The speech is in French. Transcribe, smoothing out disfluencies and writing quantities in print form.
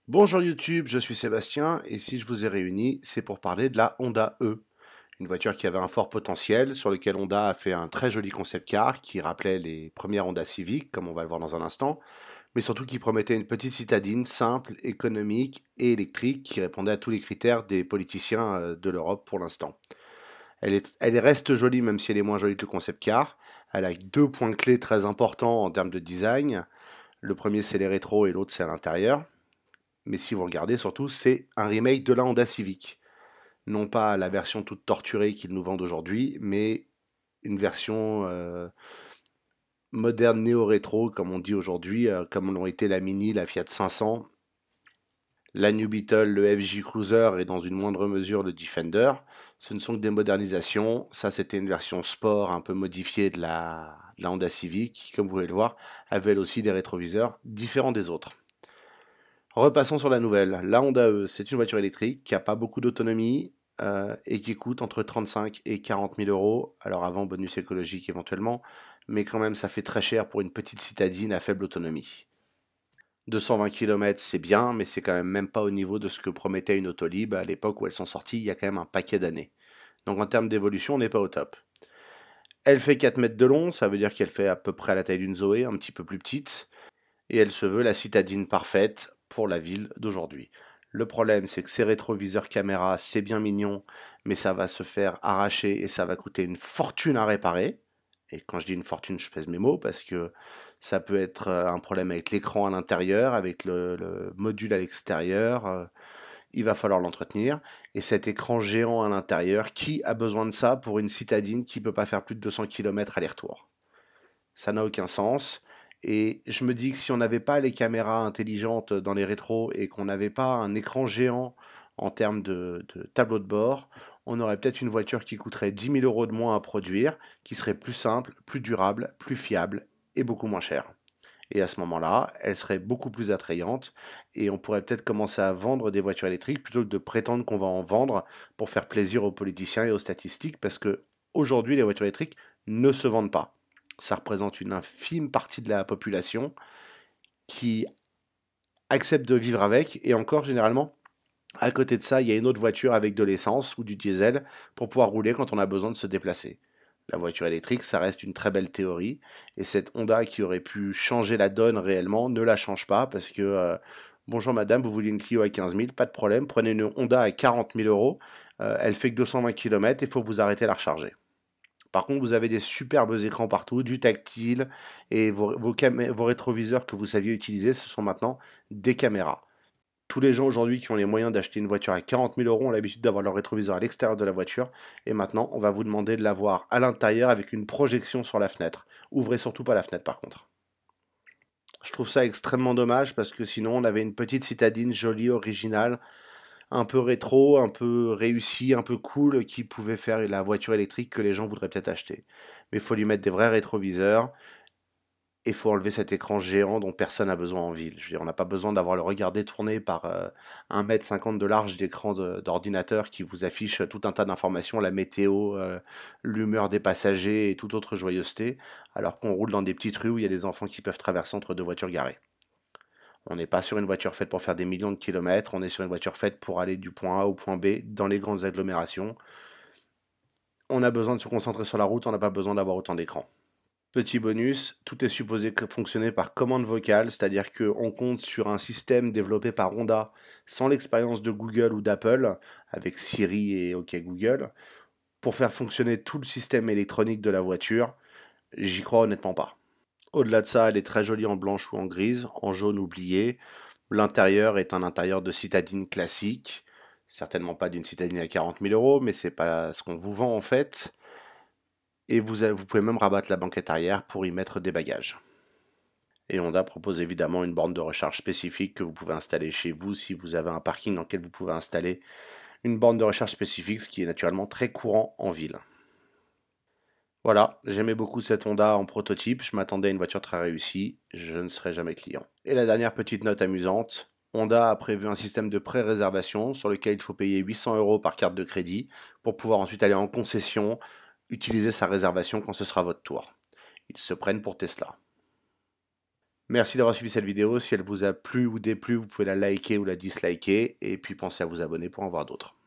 Bonjour YouTube, je suis Sébastien et si je vous ai réunis, c'est pour parler de la Honda E, une voiture qui avait un fort potentiel, sur lequel Honda a fait un très joli concept car qui rappelait les premières Honda Civic, comme on va le voir dans un instant, mais surtout qui promettait une petite citadine simple, économique et électrique qui répondait à tous les critères des politiciens de l'Europe pour l'instant. Elle reste jolie même si elle est moins jolie que le concept car. Elle a deux points clés très importants en termes de design. Le premier c'est les rétros et l'autre c'est à l'intérieur. Mais si vous regardez surtout, c'est un remake de la Honda Civic. Non pas la version toute torturée qu'ils nous vendent aujourd'hui, mais une version moderne néo-rétro, comme on dit aujourd'hui, comme l'ont été la Mini, la Fiat 500, la New Beetle, le FJ Cruiser et dans une moindre mesure le Defender. Ce ne sont que des modernisations. Ça, c'était une version sport un peu modifiée de la Honda Civic, qui, comme vous pouvez le voir, avait elle aussi des rétroviseurs différents des autres. Repassons sur la nouvelle. La Honda E, c'est une voiture électrique qui n'a pas beaucoup d'autonomie et qui coûte entre 35 et 40 000 euros. Alors avant bonus écologique éventuellement, mais quand même ça fait très cher pour une petite citadine à faible autonomie. 220 km c'est bien, mais c'est quand même pas au niveau de ce que promettait une Autolib à l'époque où elles sont sorties il y a quand même un paquet d'années. Donc en termes d'évolution, on n'est pas au top. Elle fait 4 mètres de long, ça veut dire qu'elle fait à peu près la taille d'une Zoé, un petit peu plus petite et elle se veut la citadine parfaite pour la ville d'aujourd'hui. Le problème, c'est que ces rétroviseurs caméra, c'est bien mignon, mais ça va se faire arracher et ça va coûter une fortune à réparer. Et quand je dis une fortune, je pèse mes mots parce que ça peut être un problème avec l'écran à l'intérieur, avec le module à l'extérieur. Il va falloir l'entretenir. Et cet écran géant à l'intérieur, qui a besoin de ça pour une citadine qui ne peut pas faire plus de 200 km aller-retour? Ça n'a aucun sens. Et je me dis que si on n'avait pas les caméras intelligentes dans les rétros et qu'on n'avait pas un écran géant en termes de tableau de bord, on aurait peut-être une voiture qui coûterait 10 000 euros de moins à produire, qui serait plus simple, plus durable, plus fiable et beaucoup moins chère. Et à ce moment-là, elle serait beaucoup plus attrayante et on pourrait peut-être commencer à vendre des voitures électriques plutôt que de prétendre qu'on va en vendre pour faire plaisir aux politiciens et aux statistiques parce que aujourd'hui les voitures électriques ne se vendent pas. Ça représente une infime partie de la population qui accepte de vivre avec et encore généralement à côté de ça, il y a une autre voiture avec de l'essence ou du diesel pour pouvoir rouler quand on a besoin de se déplacer. La voiture électrique, ça reste une très belle théorie. Et cette Honda qui aurait pu changer la donne réellement ne la change pas parce que, bonjour madame, vous voulez une Clio à 15 000, pas de problème, prenez une Honda à 40 000 euros, elle fait que 220 km, il faut vous arrêter à la recharger. Par contre, vous avez des superbes écrans partout, du tactile, et vos rétroviseurs que vous saviez utiliser, ce sont maintenant des caméras. Tous les gens aujourd'hui qui ont les moyens d'acheter une voiture à 40 000 euros ont l'habitude d'avoir leur rétroviseur à l'extérieur de la voiture. Et maintenant, on va vous demander de l'avoir à l'intérieur avec une projection sur la fenêtre. Ouvrez surtout pas la fenêtre par contre. Je trouve ça extrêmement dommage parce que sinon on avait une petite citadine jolie, originale, un peu rétro, un peu réussie, un peu cool qui pouvait faire la voiture électrique que les gens voudraient peut-être acheter. Mais il faut lui mettre des vrais rétroviseurs, il faut enlever cet écran géant dont personne n'a besoin en ville. Je veux dire, on n'a pas besoin d'avoir le regard détourné par 1,50 m de large d'écran d'ordinateur qui vous affiche tout un tas d'informations, la météo, l'humeur des passagers et toute autre joyeuseté, alors qu'on roule dans des petites rues où il y a des enfants qui peuvent traverser entre deux voitures garées. On n'est pas sur une voiture faite pour faire des millions de kilomètres, on est sur une voiture faite pour aller du point A au point B dans les grandes agglomérations. On a besoin de se concentrer sur la route, on n'a pas besoin d'avoir autant d'écrans. Petit bonus, tout est supposé fonctionner par commande vocale, c'est-à-dire qu'on compte sur un système développé par Honda sans l'expérience de Google ou d'Apple, avec Siri et OK Google, pour faire fonctionner tout le système électronique de la voiture. J'y crois honnêtement pas. Au-delà de ça, elle est très jolie en blanche ou en grise, en jaune oublié. L'intérieur est un intérieur de citadine classique, certainement pas d'une citadine à 40 000 euros, mais c'est pas ce qu'on vous vend en fait. Et vous pouvez même rabattre la banquette arrière pour y mettre des bagages. Et Honda propose évidemment une borne de recharge spécifique que vous pouvez installer chez vous si vous avez un parking dans lequel vous pouvez installer une borne de recharge spécifique, ce qui est naturellement très courant en ville. Voilà, j'aimais beaucoup cette Honda en prototype, je m'attendais à une voiture très réussie, je ne serai jamais client. Et la dernière petite note amusante, Honda a prévu un système de pré-réservation sur lequel il faut payer 800 euros par carte de crédit pour pouvoir ensuite aller en concession, utiliser sa réservation quand ce sera votre tour. Ils se prennent pour Tesla. Merci d'avoir suivi cette vidéo. Si elle vous a plu ou déplu, vous pouvez la liker ou la disliker. Et puis pensez à vous abonner pour en voir d'autres.